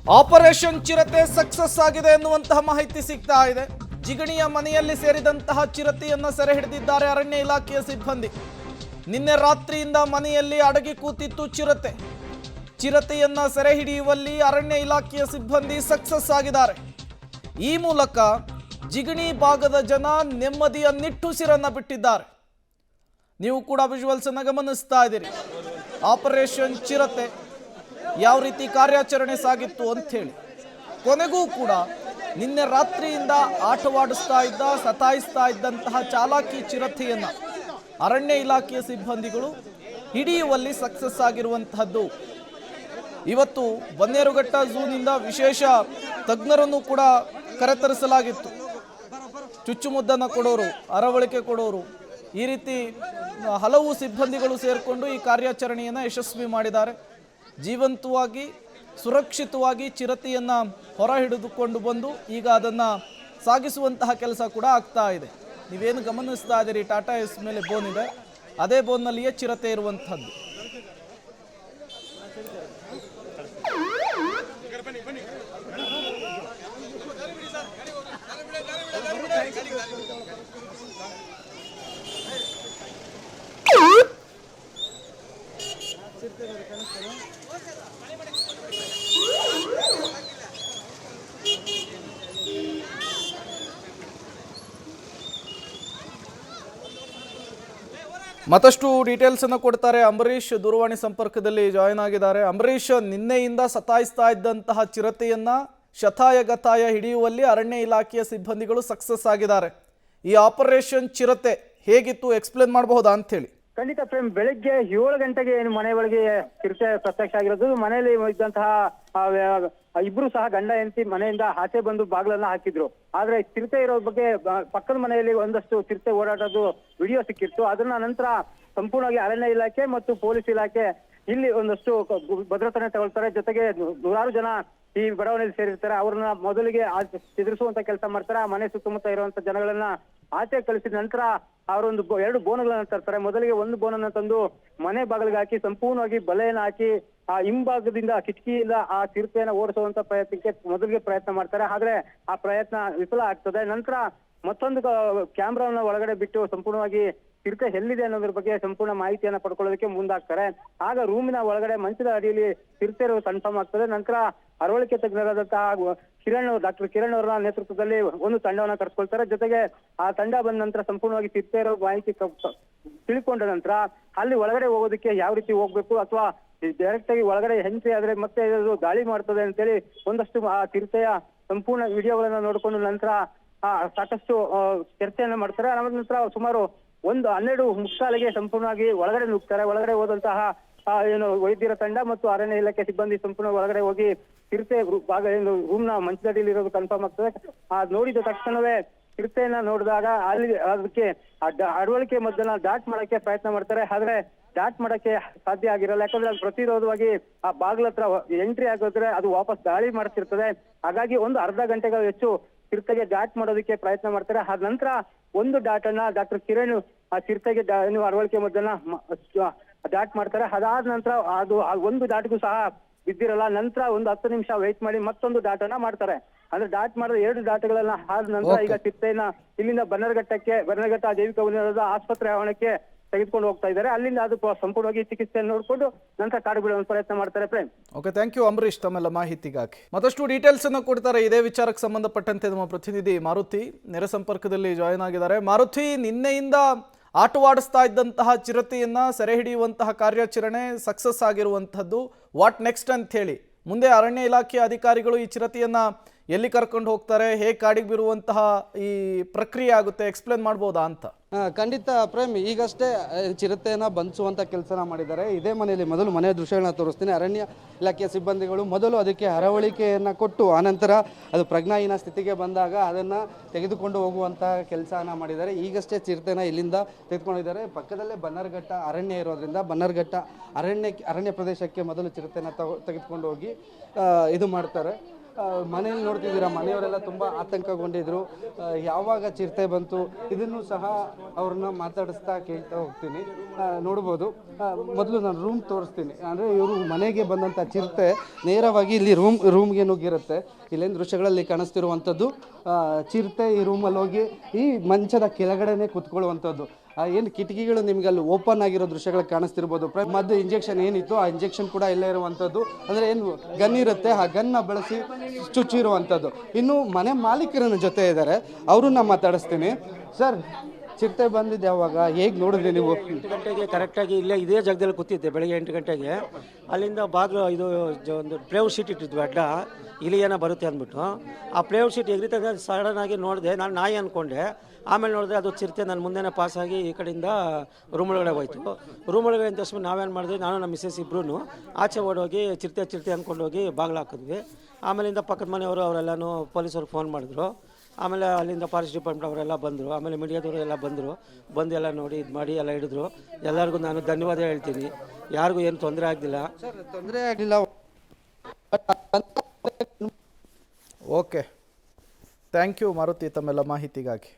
Operation ಚಿರತೆ success ಆಗಿದೆ ಎನ್ನುವಂತಹ ಮಾಹಿತಿ ಸಿಗ್ತಾ ಇದೆ. ಜಿಗಣಿಯ ಮನೆಯಲ್ಲಿ ಸೇರಿದಂತಹ ಚಿರತೆಯನ್ನ ಸೆರೆ ಹಿಡಿದಿದ್ದಾರೆ ಅರಣ್ಯ ಇಲಾಖೆಯ ಸಿಬ್ಬಂದಿ. ನಿನ್ನೆ ರಾತ್ರಿಯಿಂದ ಮನೆಯಲ್ಲಿ ಅಡಗಿ ಕೂತಿತ್ತು ಚಿರತೆಯನ್ನ ಸೆರೆ ಹಿಡಿಯುವಲ್ಲಿ ಅರಣ್ಯ ಇಲಾಖೆಯ ಸಿಬ್ಬಂದಿ ಸಕ್ಸಸ್ ಆಗಿದ್ದಾರೆ. ಈ ಮೂಲಕ ಜಿಗಣಿ ಭಾಗದ ಜನ ನೆಮ್ಮದಿಯ ನಿಟ್ಟುಸಿರನ್ನ ಬಿಟ್ಟಿದ್ದಾರೆ. ನೀವು ಕೂಡ ವಿಜುವಲ್ಸ್ ಅನ್ನು ಗಮನಿಸ್ತಾ ಇದ್ದೀರಿ. ಆಪರೇಷನ್ ಚಿರತೆ ಯಾವ ರೀತಿ ಕಾರ್ಯಾಚರಣೆ ಸಾಗಿತ್ತು ಅಂತ ಹೇಳಿ. ಕೊನೆಗೂ ಕೂಡ ನಿನ್ನೆ ರಾತ್ರಿಯಿಂದ ಆಟವಾಡಿಸ್ತಾ ಇದ್ದ ಸತಾಯಿಸ್ತಾ ಇದ್ದಂತಹ ಚಾಲಾಕಿ ಚಿರತೆಯನ್ನ ಅರಣ್ಯ ಇಲಾಖೆಯ ಸಿಬ್ಬಂದಿಗಳು ಹಿಡಿಯುವಲ್ಲಿ ಸಕ್ಸಸ್ ಆಗಿರುವಂತಹದ್ದು. ಇವತ್ತು ಬನ್ನೇರುಘಟ್ಟ ಝೂನಿಂದ ವಿಶೇಷ ತಜ್ಞರನ್ನು ಕೂಡ ಕರೆತರಿಸಲಾಗಿತ್ತು. ಚುಚ್ಚುಮದ್ದನ್ನು ಕೊಡೋರು, ಅರವಳಿಕೆ ಕೊಡೋರು, ಈ ರೀತಿ ಹಲವು ಸಿಬ್ಬಂದಿಗಳು ಸೇರಿಕೊಂಡು ಈ ಕಾರ್ಯಾಚರಣೆಯನ್ನು ಯಶಸ್ವಿ ಮಾಡಿದ್ದಾರೆ. ಜೀವಂತವಾಗಿ ಸುರಕ್ಷಿತವಾಗಿ ಚಿರತೆಯನ್ನು ಹೊರ ಹಿಡಿದುಕೊಂಡು ಬಂದು ಈಗ ಅದನ್ನು ಸಾಗಿಸುವಂತಹ ಕೆಲಸ ಕೂಡ ಆಗ್ತಾ ಇದೆ. ನೀವೇನು ಗಮನಿಸ್ತಾ ಇದ್ದೀರಿ, ಟಾಟಾ ಎಸ್ ಮೇಲೆ ಬೋನ್ ಇದೆ, ಅದೇ ಬೋನ್ನಲ್ಲಿಯೇ ಚಿರತೆ ಇರುವಂಥದ್ದು. ಮತ್ತಷ್ಟು ಡೀಟೇಲ್ಸ್ ಅನ್ನು ಕೊಡ್ತಾರೆ. ಅಂಬರೀಶ್ ದೂರವಾಣಿ ಸಂಪರ್ಕದಲ್ಲಿ ಜಾಯಿನ್ ಆಗಿದ್ದಾರೆ. ಅಂಬರೀಶ್, ನಿನ್ನೆಯಿಂದ ಸತಾಯಿಸ್ತಾ ಇದ್ದಂತಹ ಚಿರತೆಯನ್ನ ಶತಾಯಗತಾಯ ಹಿಡಿಯುವಲ್ಲಿ ಅರಣ್ಯ ಇಲಾಖೆಯ ಸಿಬ್ಬಂದಿಗಳು ಸಕ್ಸಸ್ ಆಗಿದ್ದಾರೆ. ಈ ಆಪರೇಷನ್ ಚಿರತೆ ಹೇಗಿತ್ತು, ಎಕ್ಸ್ಪ್ಲೇನ್ ಮಾಡಬಹುದಾ ಅಂತ ಹೇಳಿ? ಖಂಡಿತ ಪ್ರೇಮ್, ಬೆಳಗ್ಗೆ 7 ಗಂಟೆಗೆ ಮನೆ ಒಳಗೆ ಚಿರತೆ ಪ್ರತ್ಯಕ್ಷ ಆಗಿರೋದು. ಮನೆಯಲ್ಲಿ ಇದ್ದಂತಹ ಇಬ್ರು ಸಹ ಗಂಡ ಹೆಂಡತಿ ಮನೆಯಿಂದ ಆಚೆ ಬಂದು ಬಾಗಿಲನ್ನ ಹಾಕಿದ್ರು. ಆದ್ರೆ ಚಿರತೆ ಇರೋ ಬಗ್ಗೆ ಪಕ್ಕದ ಮನೆಯಲ್ಲಿ ಒಂದಷ್ಟು ಚಿರತೆ ಓಡಾಡೋದು ವಿಡಿಯೋ ಸಿಕ್ಕಿತ್ತು. ಅದನ್ನ ನಂತರ ಸಂಪೂರ್ಣವಾಗಿ ಅರಣ್ಯ ಇಲಾಖೆ ಮತ್ತು ಪೊಲೀಸ್ ಇಲಾಖೆ ಇಲ್ಲಿ ಒಂದಷ್ಟು ಭದ್ರತೆ ತಗೊಳ್ತಾರೆ. ಜೊತೆಗೆ ನೂರಾರು ಜನ ಈ ಬಡಾವಣೆಯಲ್ಲಿ ಸೇರಿರ್ತಾರೆ. ಅವ್ರನ್ನ ಮೊದಲಿಗೆ ಎದುರಿಸುವಂತ ಕೆಲಸ ಮಾಡ್ತಾರೆ. ಆ ಮನೆ ಸುತ್ತಮುತ್ತ ಇರುವಂತ ಜನಗಳನ್ನ ಆಚೆ ಕಳಿಸಿದ ನಂತರ ಅವರೊಂದು 2 ಬೋನ್ಗಳನ್ನ ತರ್ತಾರೆ. ಮೊದಲಿಗೆ ಒಂದು ಬೋನನ್ನ ತಂದು ಮನೆ ಬಾಗಿಲಿಗೆ ಹಾಕಿ ಸಂಪೂರ್ಣವಾಗಿ ಬಲೆಯನ್ನ ಹಾಕಿ ಆ ಹಿಂಭಾಗದಿಂದ ಕಿಟಕಿಯಿಂದ ಆ ಚಿರತೆಯನ್ನ ಓಡಿಸುವಂತ ಪ್ರಯತ್ನಕ್ಕೆ ಮೊದಲಿಗೆ ಪ್ರಯತ್ನ ಮಾಡ್ತಾರೆ. ಆದ್ರೆ ಆ ಪ್ರಯತ್ನ ವಿಫಲ ಆಗ್ತದೆ. ನಂತರ ಮತ್ತೊಂದು ಕ್ಯಾಮ್ರಾವನ್ನ ಒಳಗಡೆ ಬಿಟ್ಟು ಸಂಪೂರ್ಣವಾಗಿ ಚಿರತೆ ಎಲ್ಲಿದೆ ಅನ್ನೋದ್ರ ಬಗ್ಗೆ ಸಂಪೂರ್ಣ ಮಾಹಿತಿಯನ್ನ ಪಡ್ಕೊಳ್ಳೋದಕ್ಕೆ ಮುಂದಾಗ್ತಾರೆ. ಆಗ ರೂಮಿನ ಒಳಗಡೆ ಮಂಚದ ಅಡಿಯಲ್ಲಿ ಚಿರತೆ ಇರೋದು ಕನ್ಫರ್ಮ್ ಆಗ್ತದೆ. ನಂತರ ಅರವಳಿಕೆ ತಜ್ಞರಾದಂತಹ ಡಾಕ್ಟರ್ ಕಿರಣ್ ಅವರ ನೇತೃತ್ವದಲ್ಲಿ ಒಂದು ತಂಡವನ್ನ ಕರೆಸ್ಕೊಳ್ತಾರೆ. ಜೊತೆಗೆ ಆ ತಂಡ ಬಂದ ನಂತರ ಸಂಪೂರ್ಣವಾಗಿ ಚಿರತೆ ಇರೋ ಮಾಹಿತಿ ತಿಳ್ಕೊಂಡ ನಂತರ ಅಲ್ಲಿ ಒಳಗಡೆ ಹೋಗೋದಕ್ಕೆ ಯಾವ ರೀತಿ ಹೋಗ್ಬೇಕು ಅಥವಾ ಡೈರೆಕ್ಟ್ ಆಗಿ ಒಳಗಡೆ ಎಂಟ್ರಿ ಆದ್ರೆ ಮತ್ತೆ ದಾಳಿ ಮಾಡ್ತದೆ ಅಂತೇಳಿ ಒಂದಷ್ಟು ಆ ಚಿರತೆಯ ಸಂಪೂರ್ಣ ವಿಡಿಯೋಗಳನ್ನ ನೋಡ್ಕೊಂಡು ನಂತರ ಸಾಕಷ್ಟು ಚರ್ಚೆಯನ್ನ ಮಾಡ್ತಾರೆ. ನಂತರ ಸುಮಾರು 12 ಮುಕ್ಕಾಲಿಗೆ ಸಂಪೂರ್ಣವಾಗಿ ಒಳಗಡೆ ನುಗ್ತಾರೆ. ಒಳಗಡೆ ಹೋದಂತಹ ವೈದ್ಯರ ತಂಡ ಮತ್ತು ಅರಣ್ಯ ಇಲಾಖೆ ಸಿಬ್ಬಂದಿ ಸಂಪೂರ್ಣ ಒಳಗಡೆ ಹೋಗಿ ಚಿರತೆ ಭಾಗ ರೂಮ್ನ ಮಂಚದಡಿಯಲ್ಲಿ ಇರೋದು ಕನ್ಫರ್ಮ್ ಆಗ್ತದೆ. ನೋಡಿದ ತಕ್ಷಣವೇ ಚಿರತೆಯನ್ನ ನೋಡಿದಾಗ ಅಲ್ಲಿ ಅದಕ್ಕೆ ಅಡವಳಿಕೆ ಮದ್ದನ್ನ ಡಾಟ್ ಮಾಡಕ್ಕೆ ಪ್ರಯತ್ನ ಮಾಡ್ತಾರೆ. ಆದ್ರೆ ಡಾಟ್ ಮಾಡಕ್ಕೆ ಸಾಧ್ಯ ಆಗಿರಲ್ಲ. ಯಾಕಂದ್ರೆ ಅದು ಪ್ರತಿರೋಧವಾಗಿ ಆ ಬಾಗಿಲ ಹತ್ರ ಎಂಟ್ರಿ ಆಗೋದ್ರೆ ಅದು ವಾಪಸ್ ದಾಳಿ ಮಾಡ್ತಿರ್ತದೆ. ಹಾಗಾಗಿ ಒಂದು ಅರ್ಧ ಗಂಟೆಗಳ ಹೆಚ್ಚು ಚಿರತೆಗೆ ಡಾಟ್ ಮಾಡೋದಕ್ಕೆ ಪ್ರಯತ್ನ ಮಾಡ್ತಾರೆ. ಆದ ನಂತರ ಒಂದು ಡಾಟ್ ಅನ್ನ ಡಾಕ್ಟರ್ ಕಿರಣ್ ಆ ಚಿರತೆಗೆ ಅರವಳಿಕೆ ಮದ್ದನ್ನ ಡಾಟ್ ಮಾಡ್ತಾರೆ. ಅದಾದ ನಂತರ ಅದು ಒಂದು ಡಾಟ್ಗೂ ಸಹ ಬಿದ್ದಿರಲ್ಲ. ನಂತರ ಒಂದು 10 ನಿಮಿಷ ವೆಯ್ಟ್ ಮಾಡಿ ಮತ್ತೊಂದು ಡಾಟ್ ಅನ್ನ ಮಾಡ್ತಾರೆ. ಅಂದ್ರೆ ಡಾಟ್ ಮಾಡಿದ 2 ಡಾಟ್ಗಳನ್ನ ಆದ ನಂತರ ಈಗ ಚಿರತೆಯನ್ನ ಇಲ್ಲಿಂದ ಬನ್ನರ್ಘಟ್ಟ ಜೈವಿಕ ವನ್ಯಜೀವಿ ಆಸ್ಪತ್ರೆ ಆವರಣಕ್ಕೆ ತೆಗೆದುಕೊಂಡು ಹೋಗ್ತಾ ಇದ್ದಾರೆ. ಅಲ್ಲಿಂದ ಅದು ಸಂಪೂರ್ಣವಾಗಿ ಚಿಕಿತ್ಸೆಯನ್ನು ನೋಡಿಕೊಂಡು ನಂತರ ಕಾಡು ಬಿಡುವ ಪ್ರಯತ್ನ ಮಾಡ್ತಾರೆ. Prem, okay, thank you Ambareesh ತಮ್ಮೆಲ್ಲ ಮಾಹಿತಿಗಾಗಿ. ಮತ್ತಷ್ಟು ಡೀಟೇಲ್ಸ್ ಅನ್ನು ಕೊಡ್ತಾರೆ ಇದೇ ವಿಚಾರಕ್ಕೆ ಸಂಬಂಧಪಟ್ಟಂತೆ ನಮ್ಮ ಪ್ರತಿನಿಧಿ ಮಾರುತಿ ನೇರ ಸಂಪರ್ಕದಲ್ಲಿ ಜಾಯಿನ್ ಆಗಿದ್ದಾರೆ. ಮಾರುತಿ, ನಿನ್ನೆಯಿಂದ ಆಟವಾಡಿಸ್ತಾ ಇದ್ದಂತಹ ಚಿರತೆಯನ್ನ ಸೆರೆ ಹಿಡಿಯುವಂತಹ ಕಾರ್ಯಾಚರಣೆ ಸಕ್ಸಸ್ ಆಗಿರುವಂತಹದ್ದು. ವಾಟ್ ನೆಕ್ಸ್ಟ್ ಅಂತ ಹೇಳಿ, ಮುಂದೆ ಅರಣ್ಯ ಇಲಾಖೆಯ ಅಧಿಕಾರಿಗಳು ಈ ಚಿರತೆಯನ್ನ ಎಲ್ಲಿ ಕರ್ಕೊಂಡು ಹೋಗ್ತಾರೆ, ಹೇಗೆ ಕಾಡಿಗೆ ಬಿರುವಂತಹ ಈ ಪ್ರಕ್ರಿಯೆ ಆಗುತ್ತೆ, ಎಕ್ಸ್ಪ್ಲೇನ್ ಮಾಡ್ಬೋದಾ ಅಂತ? ಖಂಡಿತ ಪ್ರೇಮ್, ಈಗಷ್ಟೇ ಚಿರತೆಯನ್ನು ಬಂಧಿಸುವಂಥ ಕೆಲಸನ ಮಾಡಿದ್ದಾರೆ. ಇದೇ ಮನೆಯಲ್ಲಿ ಮೊದಲು ಮನೆಯ ದೃಶ್ಯಗಳನ್ನ ತೋರಿಸ್ತೀನಿ. ಅರಣ್ಯ ಇಲಾಖೆಯ ಸಿಬ್ಬಂದಿಗಳು ಮೊದಲು ಅದಕ್ಕೆ ಅರವಳಿಕೆಯನ್ನು ಕೊಟ್ಟು ಆನಂತರ ಅದು ಪ್ರಜ್ಞಾಹೀನ ಸ್ಥಿತಿಗೆ ಬಂದಾಗ ಅದನ್ನು ತೆಗೆದುಕೊಂಡು ಹೋಗುವಂಥ ಕೆಲಸನ ಮಾಡಿದ್ದಾರೆ. ಈಗಷ್ಟೇ ಚಿರತೆನ ಇಲ್ಲಿಂದ ತೆಗೆದುಕೊಂಡಿದ್ದಾರೆ. ಪಕ್ಕದಲ್ಲೇ ಬನ್ನರ್ಘಟ್ಟ ಅರಣ್ಯ ಇರೋದ್ರಿಂದ ಬನ್ನರ್ಘಟ್ಟ ಅರಣ್ಯ ಪ್ರದೇಶಕ್ಕೆ ಮೊದಲು ಚಿರತೆನ ತೆಗೆದುಕೊಂಡು ಹೋಗಿ ಇದು ಮಾಡ್ತಾರೆ. ಮನೆಯಲ್ಲಿ ನೋಡ್ತಿದ್ದೀರಾ, ಮನೆಯವರೆಲ್ಲ ತುಂಬ ಆತಂಕಗೊಂಡಿದ್ರು. ಯಾವಾಗ ಚಿರತೆ ಬಂತು ಇದನ್ನು ಸಹ ಅವ್ರನ್ನ ಮಾತಾಡಿಸ್ತಾ ಕೇಳ್ತಾ ಹೋಗ್ತೀನಿ. ನೋಡ್ಬೋದು, ಮೊದಲು ನಾನು ರೂಮ್ ತೋರಿಸ್ತೀನಿ. ಅಂದರೆ ಇವರು ಮನೆಗೆ ಬಂದಂಥ ಚಿರತೆ ನೇರವಾಗಿ ಇಲ್ಲಿ ರೂಮ್ಗೆ ನುಗ್ಗಿರುತ್ತೆ. ಇಲ್ಲೇನು ದೃಶ್ಯಗಳಲ್ಲಿ ಕಾಣಿಸ್ತಿರುವಂಥದ್ದು ಚಿರತೆ ಈ ರೂಮಲ್ಲಿ ಹೋಗಿ ಈ ಮಂಚದ ಕೆಳಗಡೆನೆ ಕುತ್ಕೊಳ್ಳುವಂಥದ್ದು. ಏನು ಕಿಟಕಿಗಳು ನಿಮ್ಗೆ ಅಲ್ಲಿ ಓಪನ್ ಆಗಿರೋ ದೃಶ್ಯಗಳು ಕಾಣಿಸ್ತಿರ್ಬೋದು. ಮದ್ದು ಇಂಜೆಕ್ಷನ್ ಏನಿತ್ತು ಆ ಇಂಜೆಕ್ಷನ್ ಕೂಡ ಇಲ್ಲೇ ಇರುವಂಥದ್ದು. ಅಂದರೆ ಏನು ಗನ್ ಇರುತ್ತೆ ಆ ಗನ್ನ ಬಳಸಿ ಚುಚ್ಚಿರುವಂಥದ್ದು. ಇನ್ನು ಮನೆ ಮಾಲೀಕರನ್ನ ಜೊತೆ ಇದ್ದಾರೆ, ಅವ್ರನ್ನ ಮಾತಾಡಿಸ್ತೀನಿ. ಸರ್, ಚಿರತೆ ಬಂದಿದ್ದು ಯಾವಾಗ, ಹೇಗೆ ನೋಡಿದ್ರಿ ನೀವು? 8 ಗಂಟೆಗೆ ಕರೆಕ್ಟಾಗಿ ಇಲ್ಲೇ ಇದೇ ಜಾಗದಲ್ಲಿ ಕೂತಿದ್ದೆ ಬೆಳಗ್ಗೆ 8 ಗಂಟೆಗೆ. ಅಲ್ಲಿಂದ ಬಾಗಿಲು ಇದು ಒಂದು ಪ್ಲೇವುಡ್ ಶೀಟ್ ಇಟ್ಟಿದ್ವಿ ಅಡ್ಡ, ಇಲ್ಲಿ ಏನೋ ಬರುತ್ತೆ ಅಂದ್ಬಿಟ್ಟು ಆ ಪ್ಲೇವುಡ್ ಶೀಟ್ ಎಗ್ರಿತಾಗ ಸಡನ್ನಾಗಿ ನೋಡಿದೆ. ನಾನು ನಾಯಿ ಅಂದ್ಕೊಂಡೆ. ಆಮೇಲೆ ನೋಡಿದ್ರೆ ಅದು ಚಿರತೆ ನನ್ನ ಮುಂದೆನೇ ಪಾಸಾಗಿ ಈ ಕಡೆಯಿಂದ ರೂಮ್ ಒಳಗಡೆ ಹೋಯ್ತು. ರೂಮ್ ಒಳಗಡೆ ಅಂತ ತಕ್ಷಣ ನಾವೇನು ಮಾಡಿದ್ವಿ, ನಾನು ನಮ್ಮ ಮಿಸ್ಸಸ್ ಇಬ್ಬರೂ ಆಚೆ ಓಡೋಗಿ ಚಿರತೆ ಅಂದ್ಕೊಂಡು ಹೋಗಿ ಬಾಗಿಲು ಹಾಕಿದ್ವಿ. ಆಮೇಲಿಂದ ಪಕ್ಕದ ಮನೆಯವರು ಅವರೆಲ್ಲನೂ ಪೊಲೀಸವ್ರಿಗೆ ಫೋನ್ ಮಾಡಿದ್ರು. ಆಮೇಲೆ ಅಲ್ಲಿಂದ ಫಾರೆಸ್ಟ್ ಡಿಪಾರ್ಟ್ಮೆಂಟ್ ಅವರೆಲ್ಲ ಬಂದರು. ಆಮೇಲೆ ಮೀಡಿಯಾದವರು ಎಲ್ಲ ಬಂದರು. ಬಂದು ಎಲ್ಲ ನೋಡಿ ಇದು ಮಾಡಿ ಎಲ್ಲ ಹಿಡಿದ್ರು. ಎಲ್ಲರಿಗೂ ನಾನು ಧನ್ಯವಾದ ಹೇಳ್ತೀನಿ. ಯಾರಿಗೂ ಏನು ತೊಂದರೆ ಆಗಲಿಲ್ಲ. ಸರ್, ತೊಂದರೆ ಆಗಲಿಲ್ಲ. ಓಕೆ, ಥ್ಯಾಂಕ್ ಯು ಮಾರುತಿ ತಮ್ಮೆಲ್ಲ ಮಾಹಿತಿಗಾಗಿ.